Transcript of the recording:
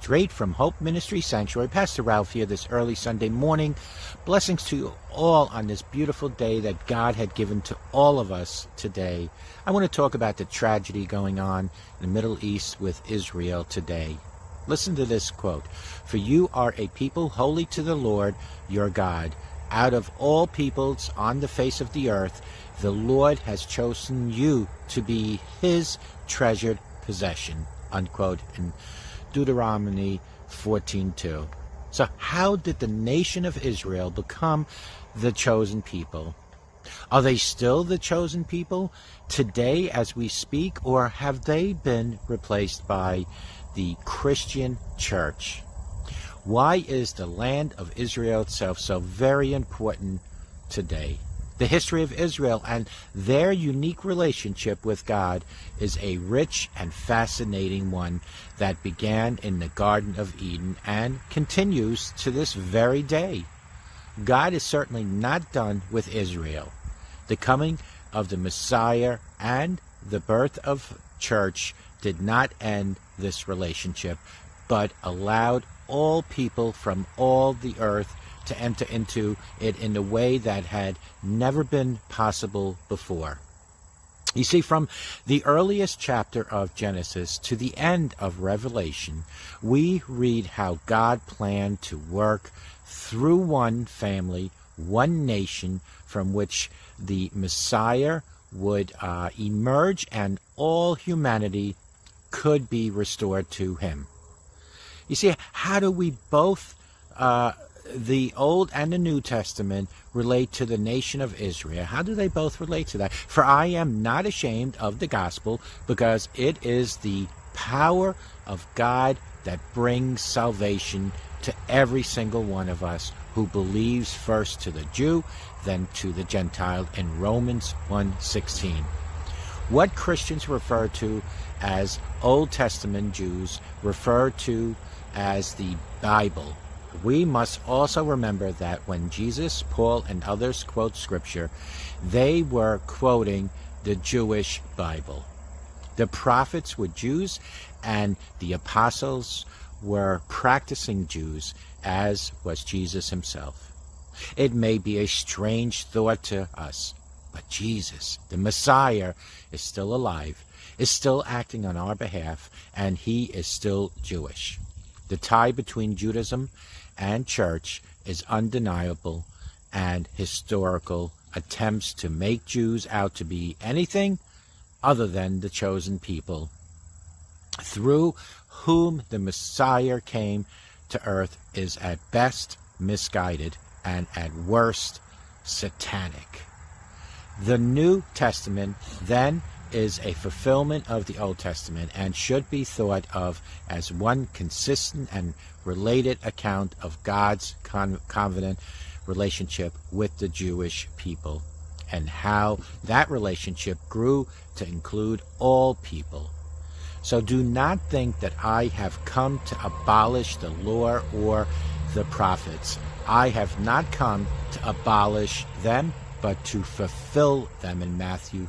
straight from Hope Ministry Sanctuary. Pastor Ralph here this early Sunday morning. Blessings to you all on this beautiful day that God had given to all of us today. I want to talk about the tragedy going on in the Middle East with Israel today. Listen to this quote. "For you are a people holy to the Lord your God. Out of all peoples on the face of the earth, the Lord has chosen you to be his treasured possession," unquote, in Deuteronomy 14:2. So how did the nation of Israel become the chosen people? Are they still the chosen people today as we speak, or have they been replaced by the Christian church? Why is the land of Israel itself so very important today? The history of Israel and their unique relationship with God is a rich and fascinating one that began in the Garden of Eden and continues to this very day. God is certainly not done with Israel. The coming of the Messiah and the birth of church did not end this relationship, but allowed all people from all the earth to enter into it in a way that had never been possible before. You see, from the earliest chapter of Genesis to the end of Revelation, we read how God planned to work through one family, one nation, from which the Messiah would emerge and all humanity could be restored to him. You see, how do we both the Old and the New Testament relate to the nation of Israel? How do they both relate to that? "For I am not ashamed of the gospel, because it is the power of God that brings salvation to every single one of us who believes, first to the Jew, then to the Gentile," in Romans 1:16. What Christians refer to as Old Testament Jews refer to as the Bible. We must also remember that when Jesus, Paul, and others quote Scripture, they were quoting the Jewish Bible. The prophets were Jews, and the apostles were practicing Jews, as was Jesus himself. It may be a strange thought to us, but Jesus, the Messiah, is still alive, is still acting on our behalf, and he is still Jewish. The tie between Judaism and church is undeniable, and historical attempts to make Jews out to be anything other than the chosen people, through whom the Messiah came to earth, is at best misguided and at worst satanic. The New Testament, then, is a fulfillment of the Old Testament and should be thought of as one consistent and related account of God's covenant relationship with the Jewish people, and how that relationship grew to include all people. So do not think that I have come to abolish the law or the prophets. I have not come to abolish them, but to fulfill them, in Matthew